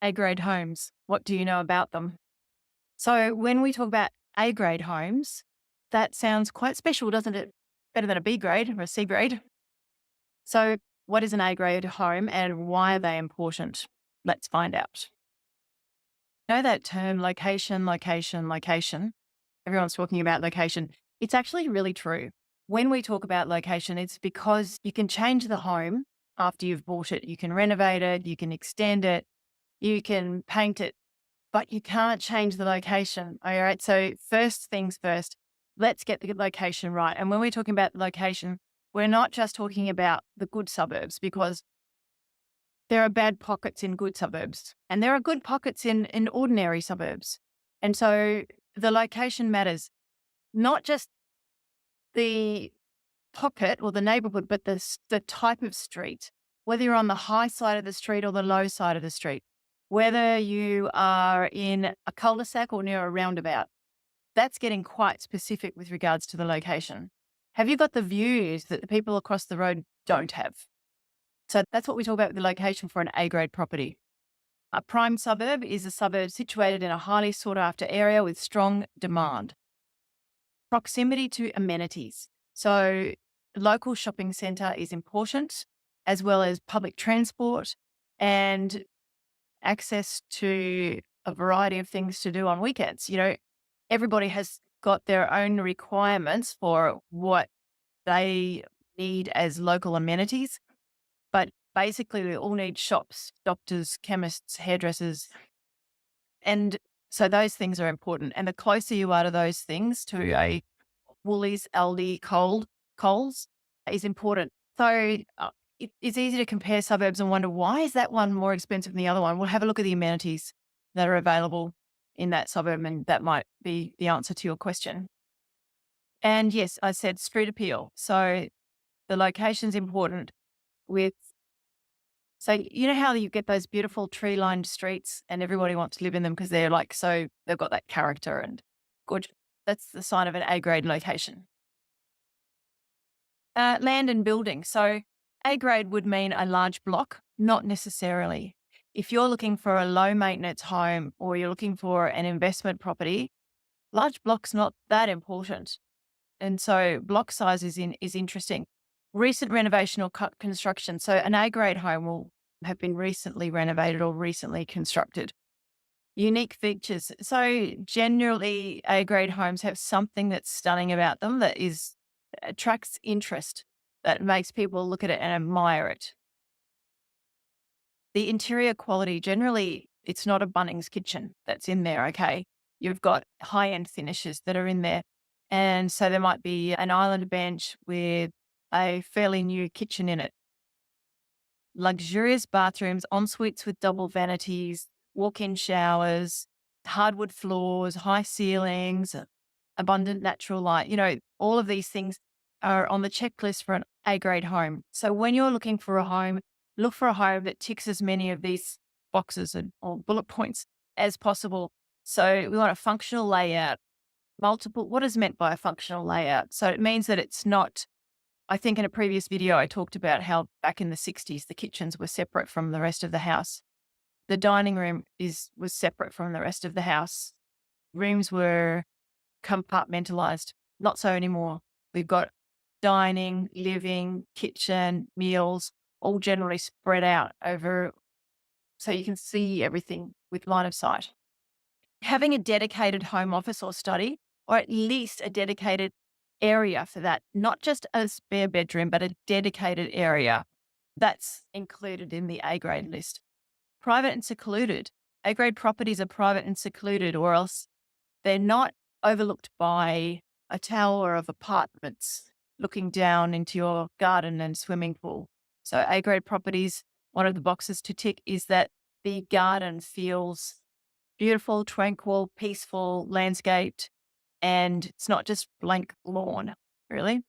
A-grade homes. What do you know about them? So when we talk about A-grade homes, that sounds quite special, doesn't it? Better than a B grade or a C grade. So what is an A-grade home and why are they important? Let's find out. Know that term location, location, location. Everyone's talking about location. It's actually really true. When we talk about location, it's because you can change the home after you've bought it. You can renovate it, you can extend it, you can paint it, but you can't change the location. All right. So, first things first, let's get the location right. And when we're talking about location, we're not just talking about the good suburbs because there are bad pockets in good suburbs and there are good pockets in ordinary suburbs. And so the location matters, not just the pocket or the neighborhood, but the type of street, whether you're on the high side of the street or the low side of the street, whether you are in a cul-de-sac or near a roundabout. That's getting quite specific with regards to the location. Have you got the views that the people across the road don't have? So that's what we talk about with the location for an A-grade property. A prime suburb is a suburb situated in a highly sought after area with strong demand. Proximity to amenities. So local shopping centre is important, as well as public transport and access to a variety of things to do on weekends. Everybody has got their own requirements for what they need as local amenities, but basically we all need shops, doctors, chemists, hairdressers. And so those things are important. And the closer you are to those things, to a Woolies, Aldi, Coles is important. So it's easy to compare suburbs and wonder, why is that one more expensive than the other one? We'll have a look at the amenities that are available in that suburb, and that might be the answer to your question. And yes, I said street appeal. So the location's important with, so you know how you get those beautiful tree-lined streets and everybody wants to live in them because they're like, so they've got that character and good. That's the sign of an A-grade location. Land and building. So A-grade would mean a large block, not necessarily. If you're looking for a low maintenance home or you're looking for an investment property, large block's not that important. And so block size is interesting. Recent renovation or construction. So an A-grade home will have been recently renovated or recently constructed. Unique features. So generally A-grade homes have something that's stunning about them that attracts interest, that makes people look at it and admire it. The interior quality, generally it's not a Bunnings kitchen that's in there, okay? You've got high-end finishes that are in there. And so there might be an island bench with a fairly new kitchen in it. Luxurious bathrooms, en suites with double vanities, walk-in showers, hardwood floors, high ceilings, abundant natural light. All of these things are on the checklist for an A-grade home. So when you're looking for a home, look for a home that ticks as many of these boxes or bullet points as possible. So we want a functional layout, what is meant by a functional layout? So it means that it's not, I think in a previous video, I talked about how back in the 60s, the kitchens were separate from the rest of the house. The dining room was separate from the rest of the house. Rooms were compartmentalized. Not so anymore. We've got dining, living, kitchen, meals, all generally spread out over, so you can see everything with line of sight. Having a dedicated home office or study, or at least a dedicated area for that, not just a spare bedroom, but a dedicated area, that's included in the A-grade list. Private and secluded. A-grade properties are private and secluded, or else they're not overlooked by a tower of apartments looking down into your garden and swimming pool. So A-grade properties, one of the boxes to tick is that the garden feels beautiful, tranquil, peaceful, landscaped, and it's not just blank lawn, really.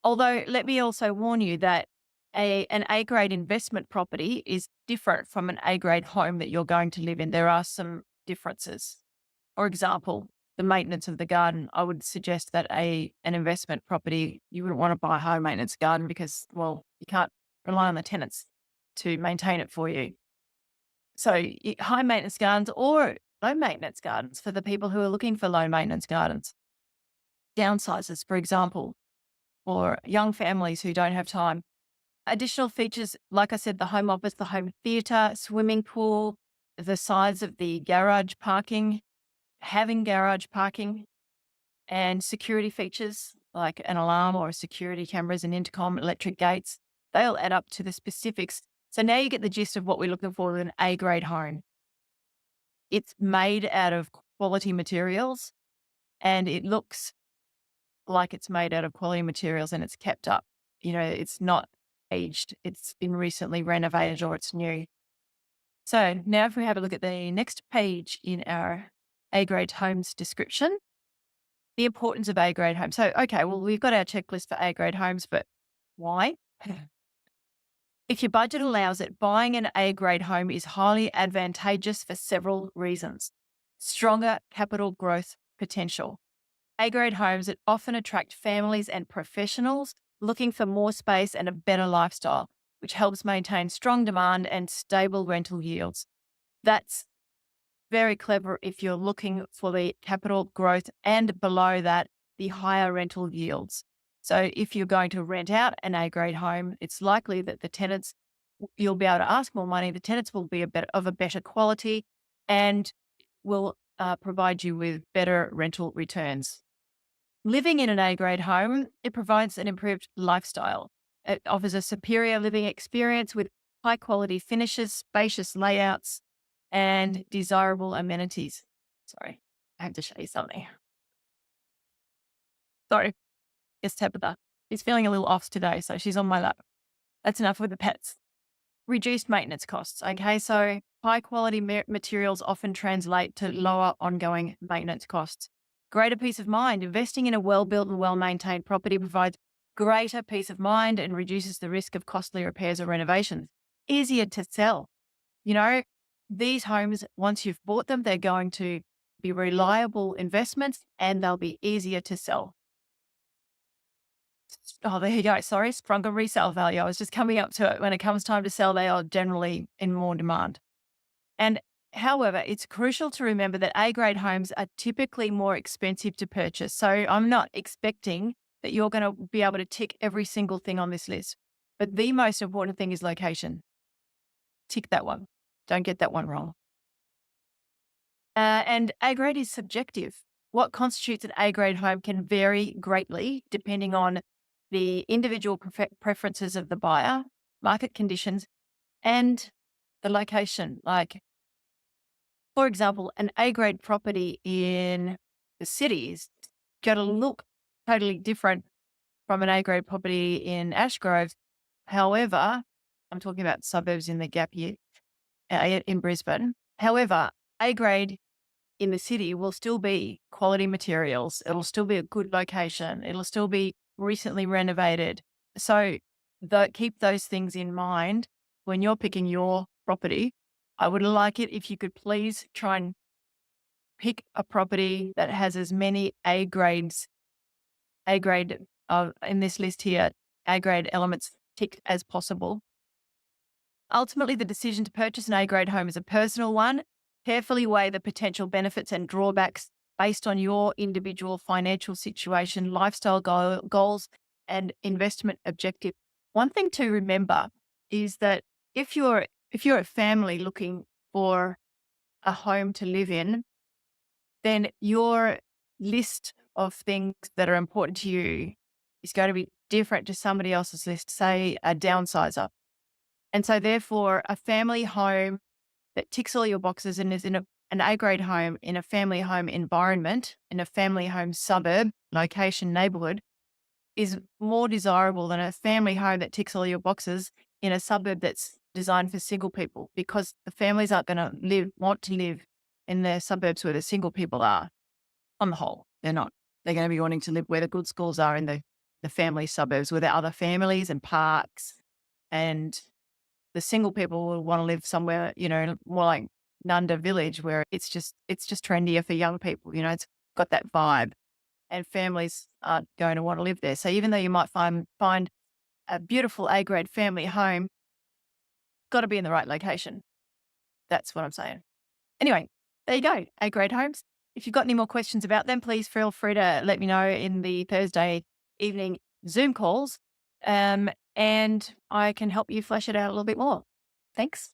Although let me also warn you that an A-grade investment property is different from an A-grade home that you're going to live in. There are some differences. For example, the maintenance of the garden. I would suggest that an investment property, you wouldn't want to buy a high maintenance garden because, well, you can't rely on the tenants to maintain it for you. So high maintenance gardens or low maintenance gardens for the people who are looking for low maintenance gardens. Downsizers, for example, or young families who don't have time. Additional features, like I said, the home office, the home theatre, swimming pool, the size of the garage parking, having garage parking, and security features like an alarm or security cameras and intercom, electric gates. They'll add up to the specifics. So now you get the gist of what we're looking for in an A grade home. It's made out of quality materials and it looks like it's made out of quality materials and it's kept up. It's not aged, it's been recently renovated or it's new. So now if we have a look at the next page in our A grade homes description, the importance of A grade homes. So, okay, well, we've got our checklist for A grade homes, but why? If your budget allows it, buying an A grade home is highly advantageous for several reasons. Stronger capital growth potential. A grade homes that often attract families and professionals looking for more space and a better lifestyle, which helps maintain strong demand and stable rental yields. That's very clever if you're looking for the capital growth and below that, the higher rental yields. So if you're going to rent out an A grade home, it's likely that the tenants, you'll be able to ask more money. The tenants will be of a better quality and will provide you with better rental returns. Living in an A grade home, it provides an improved lifestyle. It offers a superior living experience with high quality finishes, spacious layouts, and desirable amenities. Sorry, I have to show you something. Sorry, it's Tabitha. She's feeling a little off today, so she's on my lap. That's enough with the pets. Reduced maintenance costs. Okay, so high quality materials often translate to lower ongoing maintenance costs. Greater peace of mind. Investing in a well-built and well-maintained property provides greater peace of mind and reduces the risk of costly repairs or renovations. Easier to sell. These homes, once you've bought them, they're going to be reliable investments and they'll be easier to sell. Oh, there you go. Sorry, stronger resale value. I was just coming up to it. When it comes time to sell, they are generally in more demand. And however, it's crucial to remember that A grade homes are typically more expensive to purchase. So I'm not expecting that you're going to be able to tick every single thing on this list. But the most important thing is location. Tick that one. Don't get that one wrong. And A grade is subjective. What constitutes an A grade home can vary greatly depending on the individual preferences of the buyer, market conditions, and the location. Like, for example, an A grade property in the cities going to look totally different from an A grade property in Ashgrove. However, I'm talking about suburbs in the gap here in Brisbane. However, A grade in the city will still be quality materials. It'll still be a good location. It'll still be recently renovated. So keep those things in mind when you're picking your property. I would like it if you could please try and pick a property that has as many A grade in this list here, A grade elements ticked as possible. Ultimately, the decision to purchase an A grade home is a personal one. Carefully weigh the potential benefits and drawbacks based on your individual financial situation, lifestyle goals, and investment objective. One thing to remember is that if you're a family looking for a home to live in, then your list of things that are important to you is going to be different to somebody else's list, say a downsizer. And so therefore, a family home that ticks all your boxes and is in an A grade home in a family home environment, in a family home suburb, location, neighborhood, is more desirable than a family home that ticks all your boxes in a suburb that's designed for single people, because the families aren't going to want to live in the suburbs where the single people are. On the whole, they're not. They're going to be wanting to live where the good schools are in the family suburbs, where there are other families and parks, and the single people will want to live somewhere, more like Nunda Village, where it's just trendier for young people. It's got that vibe, and families aren't going to want to live there. So even though you might find a beautiful A grade family home, got to be in the right location. That's what I'm saying. Anyway, there you go. A-grade homes. If you've got any more questions about them, please feel free to let me know in the Thursday evening Zoom calls, and I can help you flesh it out a little bit more. Thanks.